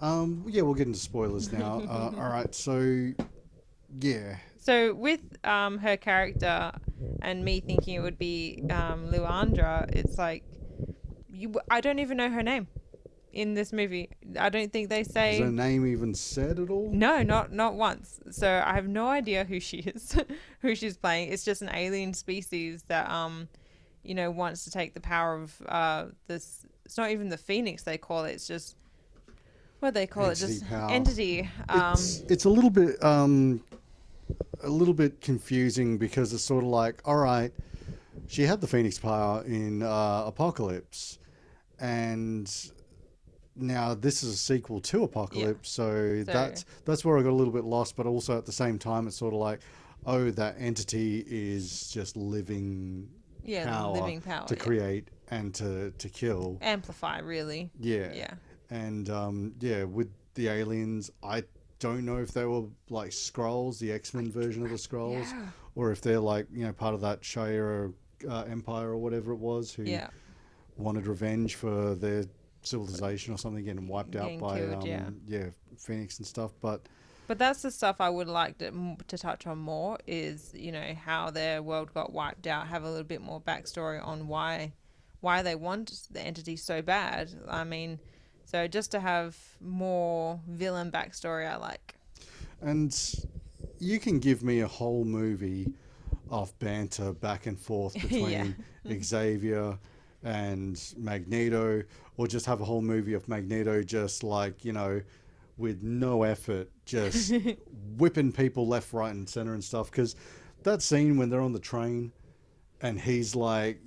Yeah, we'll get into spoilers now. All right, so yeah, So with her character and me thinking it would be Luandra, it's like I don't even know her name in this movie. I don't think they is her say name even said at all? no, not once. So I have no idea who she is, who she's playing. It's just an alien species that wants to take the power of this. It's not even the Phoenix they call it. It's just what they call it, Entity just power. entity. It's a little bit confusing because it's sort of like, all right, she had the Phoenix power in Apocalypse, and now this is a sequel to Yeah. Apocalypse, so So that's where I got a little bit lost. But also at the same time, it's sort of like, oh, that entity is just living yeah, power living power. to Yeah, create and to kill. amplify really. Yeah, Yeah. and yeah, with the aliens, I don't know if they were like Skrulls, the X Men version of the Skrulls, Yeah. or if they're like part of that Shire Empire or whatever it was who Yeah. wanted revenge for their civilization or something, getting wiped out Getting by killed. Yeah. Phoenix and stuff. But But that's the stuff I would like to touch on more is how their world got wiped out. Have a little bit more backstory on why they want the entity so bad. I mean, so just to have more villain backstory, I like. and you can give me a whole movie of banter back and forth Yeah. between Xavier and Magneto, or just have a whole movie of Magneto just like, with no effort, just whipping people left, right, and center and stuff. Because that scene when they're on the train and he's like,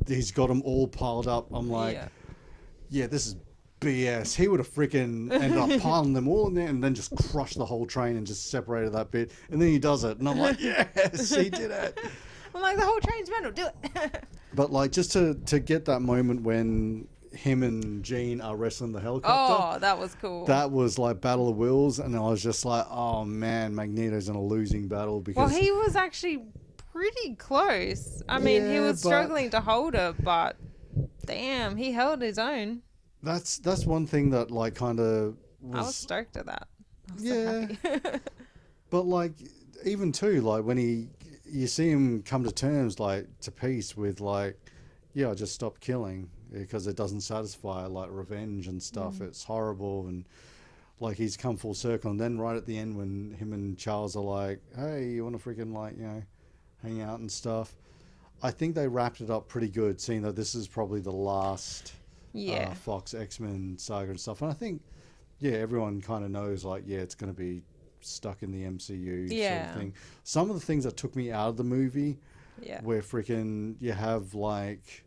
he's got them all piled up, I'm like, Yeah. yeah, this is BS. He would have freaking ended up piling them all in there and then just crushed the whole train and just separated that bit. And then he does it. And I'm like, yes, he did it. I'm like, the whole train's metal, do it. But like, just to get that moment when him and Jean are wrestling the helicopter, Oh, that was cool. that was like Battle of Wills. And I was just like, oh man, Magneto's in a losing battle Well, because he was actually pretty close. I mean, he yeah, was but struggling to hold her, but damn, he held his own. that's one thing that like kind of I was was stoked at that. I was so yeah. happy. But like, even too, like when you see him come to terms, like to peace with like, yeah, I just stopped killing because it doesn't satisfy, like revenge and stuff. It's horrible, and like he's come full circle. And then right at the end, when him and Charles are like, hey, you want to freaking like hang out and stuff. I think they wrapped it up pretty good, seeing that this is probably the last Yeah. Fox X Men saga and stuff. And I think yeah, everyone kind of knows like yeah, it's going to be stuck in the MCU sort Yeah. of thing. Some of the things that took me out of the movie, Yeah. where freaking you have like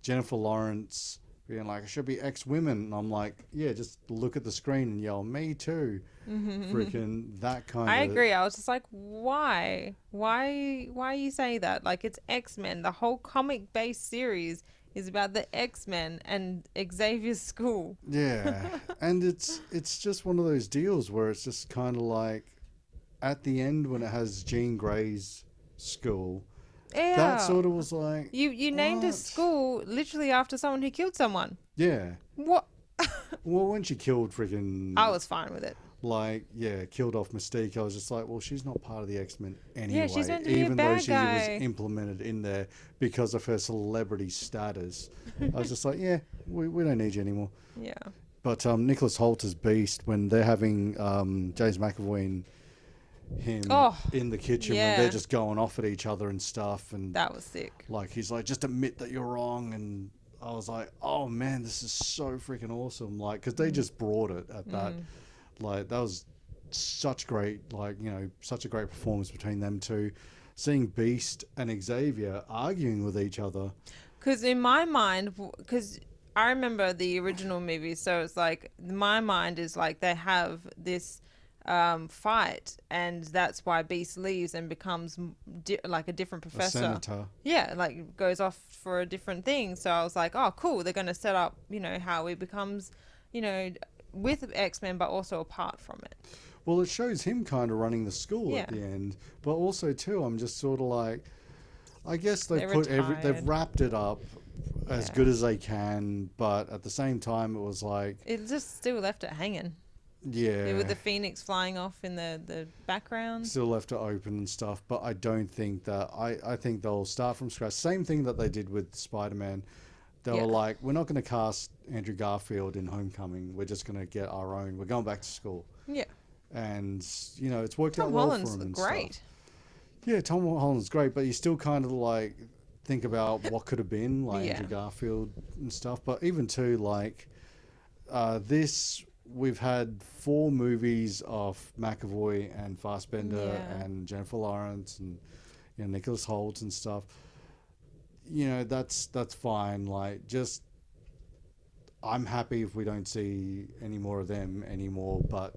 Jennifer Lawrence being like, it should be X women, and I'm like, yeah, just look at the screen and yell, me too. Freaking that kind I of agree. I was just like, why? Why you say that? Like it's X-Men. The whole comic-based series is about the X-Men and Xavier's school. yeah, and it's just one of those deals where it's just kind of like at the end when it has Jean Grey's school, that Yeah. sort of was like, You named a what? school literally after someone who killed someone. Yeah. What? Well, when she killed freaking I was fine with it. like yeah, killed off Mystique, I was just like, well, she's not part of the X Men Yeah, she's anyway, meant to be a even though bad she was guy. implemented in there because of her celebrity status. I was just like, yeah, we don't need you anymore. Yeah. But Nicholas Holt as Beast when they're having James McAvoy and him Oh, in the kitchen when yeah. they're just going off at each other and stuff, and That was sick. like he's like, just admit that you're wrong, and I was like, oh man, this is so freaking awesome, like because they just brought it at that, like that was such great, like such a great performance between them two, seeing Beast and Xavier arguing with each other. Because in my mind, because I remember the original movie, so it's like my mind is like they have this fight, and that's why Beast leaves and becomes like a different A professor. senator. Yeah, like goes off for a different thing. So I was like, oh, cool. They're going to set up, how he becomes, with X-Men, but also apart from it. Well, it shows him kind of running the school Yeah. at the end, but also too, I'm just sort of like, I guess they've They're they've retired. wrapped it up as Yeah. good as they can, but at the same time, it was like, It just still left it hanging. yeah, With the phoenix flying off in the background. still left it open and stuff. But I don't think that I think they'll start from scratch. Same thing that they did with Spider-Man. They Yeah. were like, we're not going to cast Andrew Garfield in Homecoming. We're just going to get our own. We're going back to school, Yeah. and it's worked Tom out well Holland's for him and great. stuff. Yeah, Tom Holland's great, but you still kind of like think about what could have been, like Yeah. Andrew Garfield and stuff. But even too, like this, we've had 4 movies of McAvoy and Fassbender Yeah. and Jennifer Lawrence and Nicholas Hoult and stuff. That's fine. Like, just I'm happy if we don't see any more of them anymore. But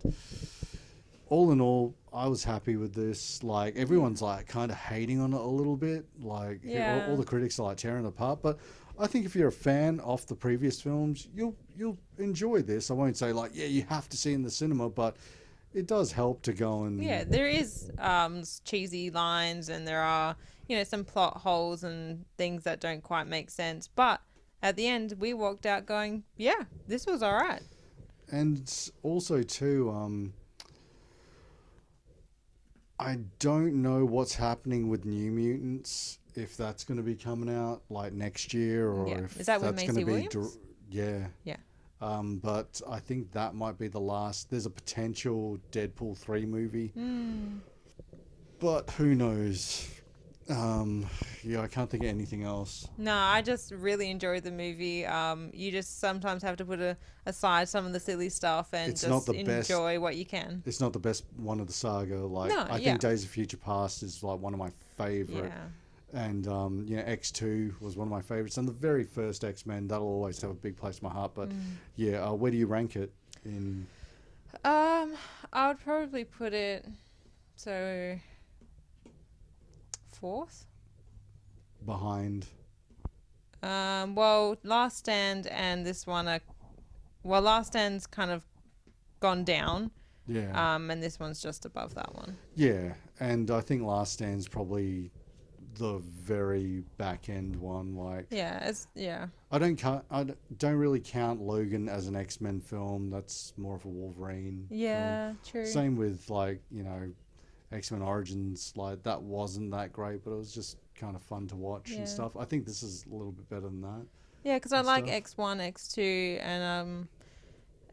all in all, I was happy with this. Like, everyone's like kind of hating on it a little bit. Like, Yeah. all the critics are like tearing it apart. But I think if you're a fan of the previous films, you'll enjoy this. I won't say like, yeah, you have to see it in the cinema, but it does help to go and Yeah, there is cheesy lines, and there are some plot holes and things that don't quite make sense. But at the end, we walked out going, "Yeah, this was all right." And also too, I don't know what's happening with New Mutants. If that's going to be coming out like next year, or Yeah. if Is that with that's Maisie going to be, Williams? yeah. Yeah. But I think that might be the last. There's a potential Deadpool 3 movie, but who knows? I can't think of anything else. No, I just really enjoyed the movie. You just sometimes have to put aside some of the silly stuff and It's not just the best. enjoy what you can. It's not the best one of the saga. Like, No, I yeah. think Days of Future Past is like one of my favorite. Yeah. And X2 was one of my favorites, and the very first X-Men, that'll always have a big place in my heart. But where do you rank it in? I would probably put it so 4th. Behind? Well, Last Stand and this one are Last Stand's kind of gone down. Yeah. And this one's just above that one. Yeah, and I think Last Stand's probably the very back end one. Like, I don't really count Logan as an X-Men film. That's more of a Wolverine film. Yeah, true. Same with like X-Men Origins. Like, that wasn't that great, but it was just kind of fun to watch Yeah. and stuff. I think this is a little bit better than that. Yeah, because I and like stuff. X1, X2,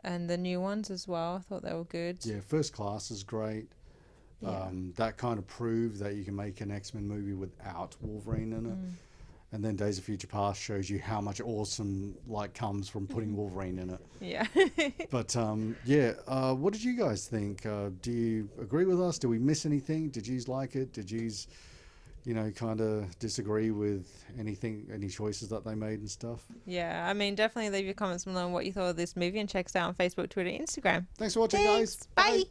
and the new ones as well. I thought they were good. Yeah, First Class is great. Yeah. That kind of proved that you can make an X-Men movie without Wolverine in it. And then Days of Future Past shows you how much awesome comes from putting Wolverine in it. Yeah. But what did you guys think? Do you agree with us? Do we miss anything? Did you like it? Did you kind of disagree with any choices that they made and stuff? Yeah, I mean, definitely leave your comments below on what you thought of this movie, and check us out on Facebook, Twitter, Instagram. Thanks for watching, Thanks. guys. Bye.